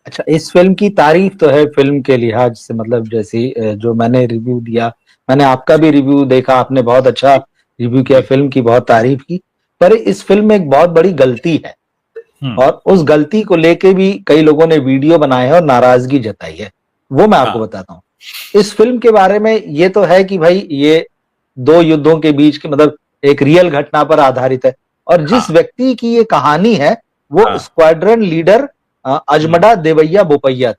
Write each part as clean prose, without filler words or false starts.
अच्छा, इस फिल्म की तारीफ तो है फिल्म के लिहाज से, मतलब जैसे जो मैंने रिव्यू दिया, मैंने आपका जी भी रिव्यू देखा, आपने बहुत अच्छा जी रिव्यू किया, जी। फिल्म की बहुत तारीफ की। पर इस फिल्म में एक बहुत बड़ी गलती है, हम्म। और उस गलती को लेके भी कई लोगों ने वीडियो बनाए हैं और नाराजगी जताई है। वो मैं आपको हाँ बताता हूँ। इस फिल्म के बारे में ये तो है कि भाई ये दो युद्धों के बीच की, मतलब एक रियल घटना पर आधारित है, और जिस हाँ व्यक्ति की ये कहानी है वो हाँ। स्क्वाड्रन लीडर हम्म। अजमडा देवैया बोपैया,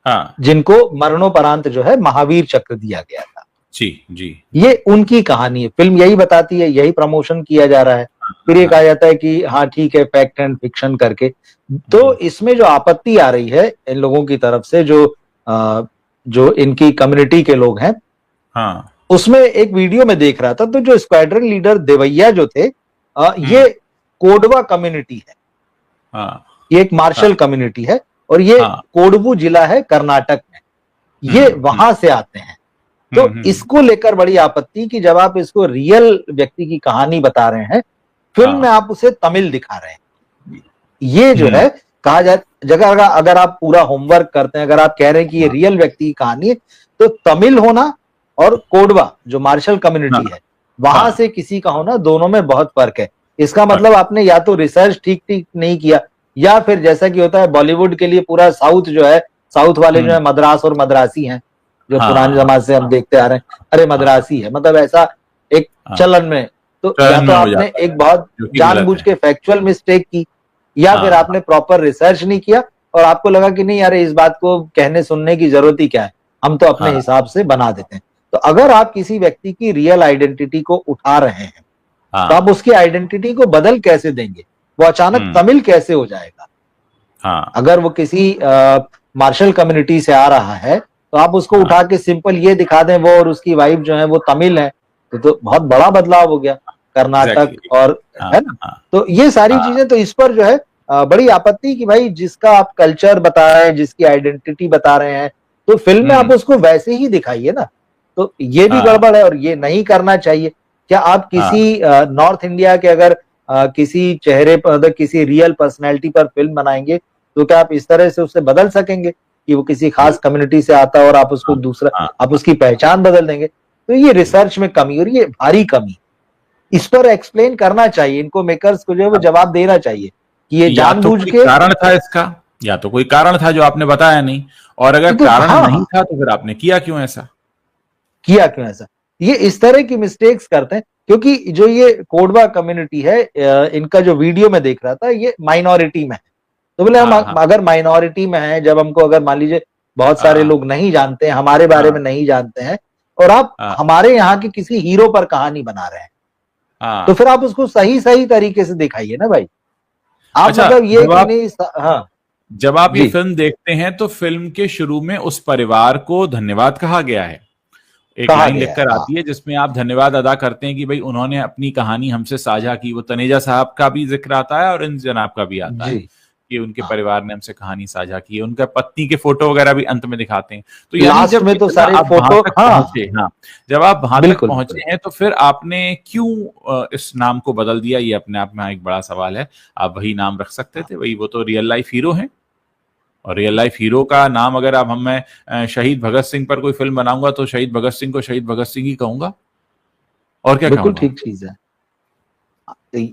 हाँ। जिनको मरणोपरांत जो है महावीर चक्र दिया गया था। जी जी ये जी। उनकी कहानी है, फिल्म यही बताती है, यही प्रमोशन किया जा रहा है। फिर ये कहा हाँ। जाता है कि हाँ ठीक है, फैक्ट एंड फिक्शन करके। तो हम्म। इसमें जो आपत्ति आ रही है इन लोगों की तरफ से, जो इनकी कम्युनिटी के लोग हैं, हाँ। उसमें एक वीडियो में देख रहा था, तो जो स्क्वाड्रन लीडर देवैया जो थे, हम्म। ये कोडवा कम्युनिटी है, हाँ ये एक हाँ मार्शल कम्युनिटी है, और ये हाँ। कोडवू जिला है कर्नाटक में, ये हम्म। वहां से आते हैं। तो हम्म। इसको लेकर बड़ी आपत्ति कि जब आप इसको रियल व्यक्ति की कहानी बता रहे हैं, फिल्म में हाँ। आप उसे तमिल दिखा रहे हैं। ये जो हम्म। है, कहा जाए, जगह अगर अगर आप पूरा होमवर्क करते हैं, अगर आप कह रहे हैं कि ये रियल व्यक्ति की कहानी है, तो तमिल होना और कोडवा जो मार्शल हाँ कम्युनिटी है वहां हाँ। से किसी का होना, दोनों में बहुत फर्क है। इसका फर्क। मतलब आपने या तो रिसर्च ठीक ठीक नहीं किया, या फिर जैसा कि होता है बॉलीवुड के लिए पूरा साउथ जो है, साउथ वाले जो हम्म। है मद्रास और मद्रासी हैं, जो पुराने हाँ जमाने से हम देखते आ रहे हैं, अरे हाँ मद्रासी है, मतलब ऐसा एक हाँ। चलन में। तो या टर्न तो में हो आपने जाता है, एक बहुत जो कि गलत जानबूझ है। के फैक्चुअल मिस्टेक की, या फिर हाँ आपने प्रॉपर रिसर्च नहीं किया, और आपको लगा कि नहीं यार इस बात को कहने सुनने की जरूरत ही क्या है, हम तो अपने हाँ हिसाब से बना देते हैं। तो अगर आप किसी व्यक्ति की रियल आइडेंटिटी को उठा रहे हैं, तो आप हाँ। उसकी आइडेंटिटी को बदल कैसे देंगे? वो अचानक हम्म। तमिल कैसे हो जाएगा? हाँ। अगर वो किसी मार्शल कम्युनिटी से आ रहा है, तो आप उसको हाँ। उठा के सिंपल ये दिखा दें वो और उसकी वाइफ जो है वो तमिल है, तो बहुत बड़ा बदलाव हो गया कर्नाटक एग्जैक्टली। और, हाँ है ना? हाँ तो ये सारी हाँ। चीजें, तो इस पर जो है बड़ी आपत्ति कि भाई जिसका आप कल्चर बता रहे हैं, जिसकी आइडेंटिटी बता रहे हैं, तो फिल्म में आप हम्म। उसको वैसे ही दिखाइए ना। तो ये भी हाँ गड़बड़ है और ये नहीं करना चाहिए। क्या आप हाँ किसी नॉर्थ इंडिया के अगर किसी चेहरे पर, अगर किसी रियल पर्सनैलिटी पर फिल्म बनाएंगे, तो क्या आप इस तरह से उसे बदल सकेंगे कि वो किसी खास बिल्कुल। कम्युनिटी से आता है और आप उसको हाँ दूसरा, हाँ आप हाँ। उसकी पहचान बदल देंगे? तो ये बिल्कुल। रिसर्च में कमी, और ये भारी कमी, इस पर एक्सप्लेन करना चाहिए इनको, मेकर्स को जो है वो अब जवाब देना चाहिए कि ये या तो जानबूझ कोई के। कारण था इसका, या तो कोई कारण था जो आपने बताया नहीं, और अगर तो कारण हाँ नहीं हाँ, था तो फिर आपने किया क्यों ऐसा? किया क्यों ऐसा? ये इस तरह की मिस्टेक्स करते हैं, क्योंकि जो ये कोडवा कम्युनिटी है, इनका जो वीडियो में देख रहा था, ये माइनॉरिटी में है। तो बोले हम हाँ हाँ अगर माइनॉरिटी में है, जब हमको अगर मान लीजिए बहुत सारे हाँ लोग नहीं जानते हैं, हमारे बारे में हाँ नहीं जानते हैं, और आप हाँ हमारे यहाँ के किसी हीरो पर कहानी बना रहे हैं, तो हाँ। फिर आप उसको सही सही तरीके से दिखाइए ना भाई। आप अच्छा, मतलब ये जब कि आप नहीं हाँ। जब आप ये जी, फिल्म देखते हैं तो फिल्म के शुरू में उस परिवार को धन्यवाद कहा गया है। एक कहा लाइन गया है, लिखकर हाँ आती है जिसमें आप धन्यवाद अदा करते हैं कि भाई उन्होंने अपनी कहानी हमसे साझा की। वो तनेजा साहब का भी जिक्र आता है और इन जनाब का भी आता है जी, कि उनके हाँ। परिवार ने हमसे कहानी साझा की है। उनका पत्नी के फोटो वगैरह भी अंत में दिखाते हैं। तो यानी लास्ट जब में तो इतना सारे आप वहां फोटो, तक हाँ, पहुंचे, हाँ, जब आप वहां तक बिल्कुल बिल्कुल। पहुंचे हैं तो फिर आपने क्यों इस नाम को बदल दिया? ये अपने आप में एक बड़ा सवाल है। आप वही नाम रख सकते थे, वही, वो तो रियल लाइफ हीरो हैं। और रियल लाइफ हीरो का नाम अगर आप मैं शहीद भगत सिंह पर कोई फिल्म बनाऊंगा तो शहीद भगत सिंह को शहीद भगत सिंह ही कहूंगा, और क्या बिल्कुल कहूंगा? ठीक चीज है।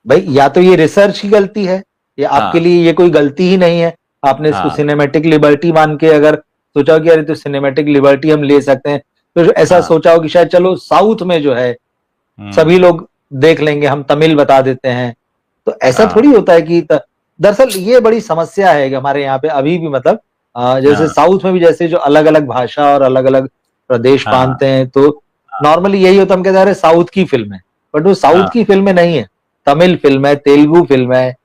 भाई या तो ये रिसर्च की गलती है, या आपके हाँ लिए ये कोई गलती ही नहीं है, आपने इसको हाँ सिनेमैटिक लिबर्टी मान के अगर सोचा हो कि अरे तो सिनेमैटिक लिबर्टी हम ले सकते हैं, तो जो ऐसा हाँ। सोचा हो कि शायद चलो साउथ में जो है सभी हम्म। लोग देख लेंगे, हम तमिल बता देते हैं, तो ऐसा हाँ थोड़ी होता है कि दरअसल ये बड़ी समस्या है कि हमारे यहाँ पे अभी भी, मतलब जैसे हाँ साउथ में भी जैसे जो अलग अलग भाषा और अलग अलग प्रदेश हाँ मानते हैं, तो नॉर्मली यही होता है, हम कहते हैं अरे साउथ की फिल्म है, बट वो साउथ हाँ की फिल्में नहीं है, तमिल फिल्म है, तेलुगु फिल्म है,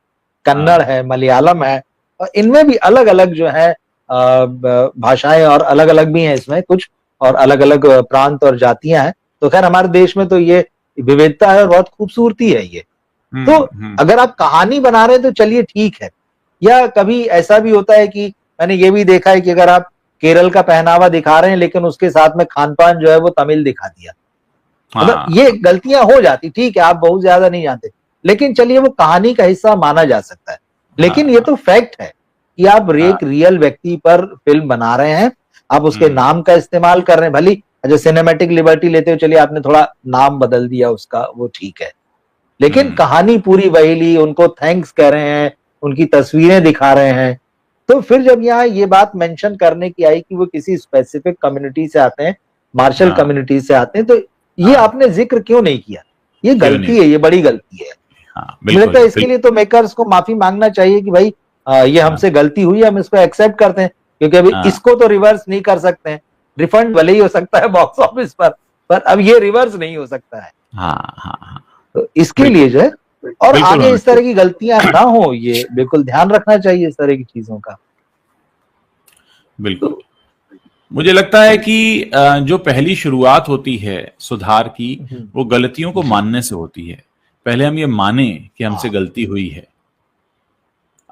कन्नड़ हाँ है, मलयालम है, और इनमें भी अलग अलग जो है भाषाएं, और अलग अलग भी हैं इसमें कुछ, और अलग अलग प्रांत और जातियां हैं। तो खैर हमारे देश में तो ये विविधता है और बहुत खूबसूरती है ये। तो हम्म। अगर आप कहानी बना रहे हैं तो चलिए ठीक है। या कभी ऐसा भी होता है कि मैंने ये भी देखा है कि अगर आप केरल का पहनावा दिखा रहे हैं लेकिन उसके साथ में खान पान जो है वो तमिल दिखा दिया, मतलब हाँ ये गलतियां हो जाती, ठीक है, आप बहुत ज्यादा नहीं जानते, लेकिन चलिए वो कहानी का हिस्सा माना जा सकता है। लेकिन ये हाँ तो फैक्ट है कि आप एक रियल व्यक्ति पर फिल्म बना रहे हैं, आप उसके नाम का इस्तेमाल कर रहे हैं, भली अच्छा सिनेमैटिक लिबर्टी लेते हो, चलिए आपने थोड़ा नाम बदल दिया उसका, वो ठीक है, लेकिन कहानी पूरी वही ली, उनको थैंक्स कह रहे हैं, उनकी तस्वीरें दिखा रहे हैं। तो फिर जब यहाँ ये बात मेंशन करने की आई कि वो किसी स्पेसिफिक कम्युनिटी से आते हैं, मार्शल कम्युनिटी से आते हैं, तो ये आपने जिक्र क्यों नहीं किया? ये गलती है, ये बड़ी गलती है। मुझे लगता है इसके लिए तो मेकर्स को माफी मांगना चाहिए कि भाई ये हमसे गलती हुई, हम इसको एक्सेप्ट करते हैं, क्योंकि अभी इसको तो रिवर्स नहीं कर सकते हैं। रिफंड भले ही हो सकता है बॉक्स ऑफिस पर अब ये रिवर्स नहीं हो सकता है। तो इसके लिए जो है, और आगे इस तरह की गलतियां ना हो, ये बिल्कुल ध्यान रखना चाहिए इस तरह की चीजों का। बिल्कुल। मुझे लगता है कि जो पहली शुरुआत होती है सुधार की, वो गलतियों को मानने से होती है। पहले हम ये माने कि हमसे गलती हुई है।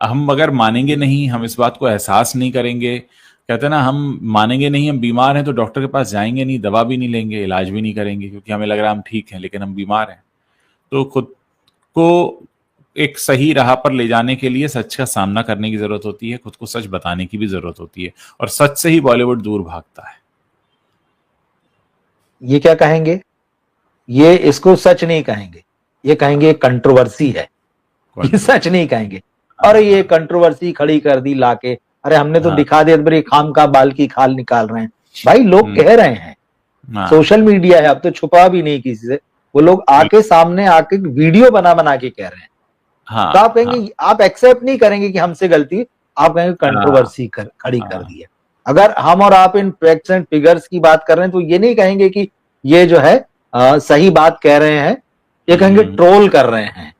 हम अगर मानेंगे नहीं, हम इस बात को एहसास नहीं करेंगे, कहते हैं ना, हम मानेंगे नहीं, हम बीमार हैं तो डॉक्टर के पास जाएंगे नहीं, दवा भी नहीं लेंगे, इलाज भी नहीं करेंगे, क्योंकि हमें लग रहा है हम ठीक हैं लेकिन हम बीमार हैं। तो खुद को एक सही राह पर ले जाने के लिए सच का सामना करने की जरूरत होती है, खुद को सच बताने की भी जरूरत होती है, और सच से ही बॉलीवुड दूर भागता है। ये क्या कहेंगे? ये इसको सच नहीं कहेंगे, ये कहेंगे कंट्रोवर्सी है, ये सच नहीं कहेंगे। और ये कंट्रोवर्सी खड़ी कर दी लाके, अरे हमने तो दिखा दिया, बड़ी खाम का बाल की खाल निकाल रहे हैं। भाई लोग कह रहे हैं, सोशल मीडिया है, अब तो छुपा भी नहीं किसी से, वो लोग आके सामने आके वीडियो बना बना के कह रहे हैं। तो आप कहेंगे, आप एक्सेप्ट नहीं करेंगे कि हमसे गलती, आप कहेंगे कंट्रोवर्सी खड़ी कर दी है। अगर हम और आप इन फैक्ट्स एंड फिगर्स की बात कर रहे हैं तो ये नहीं कहेंगे कि ये जो है सही बात कह रहे हैं, ये कहेंगे ट्रोल कर रहे हैं।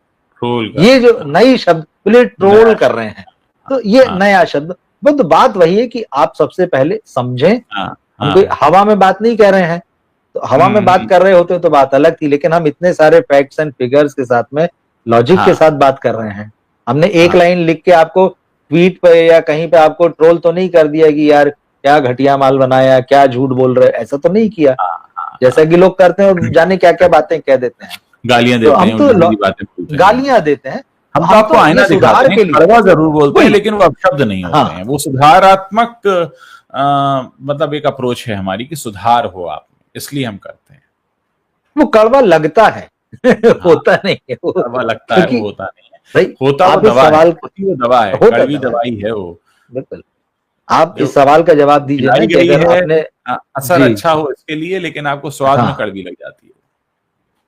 ये जो नई शब्द बोले, ट्रोल कर रहे हैं, तो ये नया शब्द। तो बात वही है कि आप सबसे पहले समझें, हम कोई हवा में बात नहीं कह रहे हैं। तो हवा में बात कर रहे होते तो बात अलग थी, लेकिन हम इतने सारे फैक्ट्स एंड फिगर्स के साथ में लॉजिक के साथ बात कर रहे हैं। हमने एक लाइन लिख के आपको ट्वीट पे या कहीं पे आपको ट्रोल तो नहीं कर दिया कि यार क्या घटिया माल बनाया, क्या झूठ बोल रहे, ऐसा तो नहीं किया, जैसा कि लोग करते हैं और जाने क्या क्या बातें कह देते हैं, गालियां देते हैं, गालियां देते हैं। हम तो आपको आईना दिखाते हैं, कड़वा जरूर बोलते हैं, लेकिन वो अपशब्द नहीं होते हैं। वो सुधारात्मक मतलब एक अप्रोच है हमारी कि सुधार हो आप, इसलिए हम करते हैं। वो कड़वा लगता है होता नहीं है, वो कड़वा लगता है, वो होता नहीं है भाई। होता वो दवा है, वो दवा है, कड़वी दवाई है वो। बिल्कुल। आप इस सवाल का जवाब दीजिए ना कि अगर आपने असर अच्छा हो इसके लिए, लेकिन आपको स्वाद में कड़वी लग जाती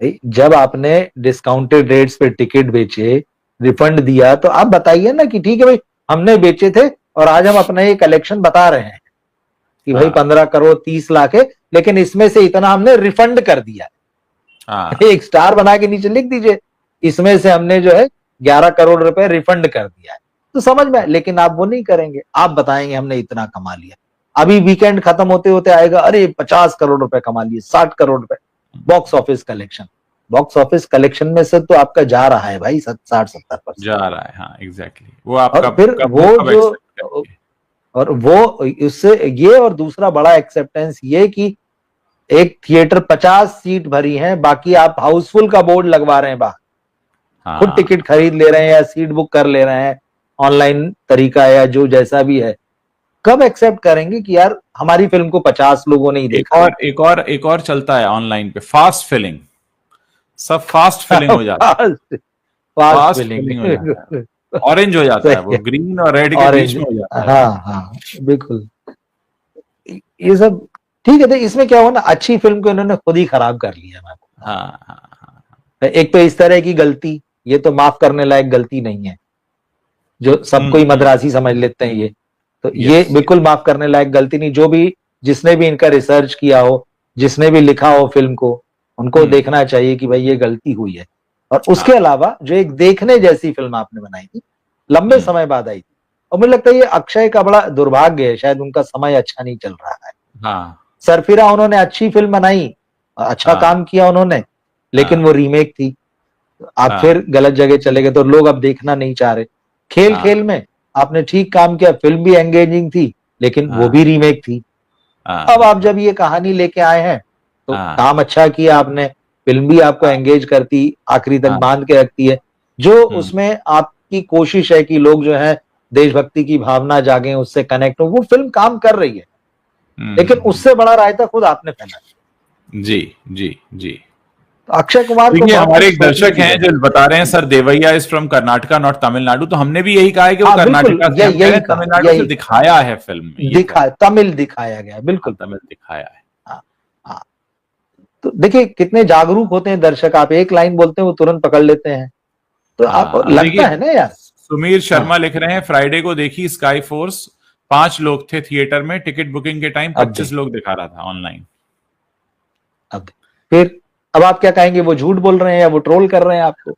है। जब आपने डिस्काउंटेड रेट्स पे टिकट बेचे, रिफंड दिया, तो आप बताइए ना कि ठीक है भाई हमने बेचे थे और आज हम अपना ये कलेक्शन बता रहे हैं कि भाई 15 करोड़ 30 लाख है, लेकिन इसमें से इतना हमने रिफंड कर दिया। एक स्टार बना के नीचे लिख दीजिए, इसमें से हमने जो है 11 करोड़ रुपए रिफंड कर दिया है, तो समझ में। लेकिन आप वो नहीं करेंगे, आप बताएंगे हमने इतना कमा लिया। अभी वीकेंड खत्म होते होते आएगा, अरे 50 करोड़ रुपए कमा लिए, 60 करोड़ रुपए box office collection. Box office collection में से तो आपका जा रहा है भाई 60-70% जा रहा है। हाँ एग्जैक्टली, वो आपका फिर वो जो, और वो उससे ये, और दूसरा बड़ा एक्सेप्टेंस ये कि एक थिएटर 50 सीट भरी है, बाकी आप हाउसफुल का बोर्ड लगवा रहे हैं बाहर, खुद टिकट खरीद ले रहे हैं या सीट बुक कर ले रहे हैं, ऑनलाइन तरीका या जो जैसा भी है। कब एक्सेप्ट करेंगे कि यार हमारी फिल्म को 50 लोगों ने ही देखा? एक और चलता है ऑनलाइन पे, फास्ट फिलिंग। सब फास्ट फिलिंग हो जाता है, फास्ट फिलिंग हो जाता है, ऑरेंज हो जाता है, वो ग्रीन और रेड के बीच में हो जाता है। हाँ बिल्कुल। ये सब ठीक है, तो इसमें क्या हुआ ना, अच्छी फिल्म को इन्होंने खुद ही खराब कर लिया। एक तो इस तरह की गलती, ये तो माफ करने लायक गलती नहीं है, जो सबको ही मद्रासी समझ लेते हैं ये, तो ये बिल्कुल माफ करने लायक गलती नहीं। जो भी, जिसने भी इनका रिसर्च किया हो, जिसने भी लिखा हो फिल्म को, उनको देखना चाहिए कि भाई ये गलती हुई है। और उसके अलावा जो एक देखने जैसी फिल्म आपने बनाई थी, लंबे समय बाद आई थी, और मुझे लगता है ये अक्षय का बड़ा दुर्भाग्य है, शायद उनका समय अच्छा नहीं चल रहा है। सरफिरा उन्होंने अच्छी फिल्म बनाई, अच्छा काम किया उन्होंने, लेकिन वो रीमेक थी। आप फिर गलत जगह चले गए, तो लोग अब देखना नहीं चाह रहे। खेल में आपने ठीक काम किया, फिल्म भी एंगेजिंग थी, लेकिन वो भी रीमेक थी। अब आप जब ये कहानी लेके आए हैं तो काम अच्छा किया आपने, फिल्म भी आपको एंगेज करती, आखिरी तक बांध के रखती है। जो उसमें आपकी कोशिश है कि लोग जो है देशभक्ति की भावना जागे, उससे कनेक्ट हो, वो फिल्म काम कर रही है। लेकिन उससे बड़ा रायता खुद आपने फैलाया। जी जी जी। तो अक्षय कुमार को देखिए बहुत हमारे कुछ एक सोचने दर्शक की हैं जरूरत जो बता रहे हैं sir Devaiah is from Karnataka not Tamil Nadu, तो हमने भी यही कहा है कि वो हाँ बिल्कुल, कर्नाटका से, हम कह रहे यही हैं कहा, तमिलनाडु से यही दिखाया है फिल्म में, ये दिखा, तमिल दिखाया गया, बिल्कुल तमिल दिखाया है। हाँ हाँ। तो देखिए कितने जागरूक होते हैं दर्शक, आप एक लाइन बोलते हैं वो तुरंत पकड़ लेते हैं, तो आप अब लगता देखिए है ना यार। सुमीर शर्मा हाँ लिख रहे हैं फ्राइडे को देखी स्काई फोर्स, 5 लोग थे थिएटर में, टिकट बुकिंग के टाइम अब 25 लोग दिखा रहा था ऑनलाइन। अब फिर अब आप क्या कहेंगे, वो झूठ बोल रहे हैं या वो ट्रोल कर रहे हैं आपको?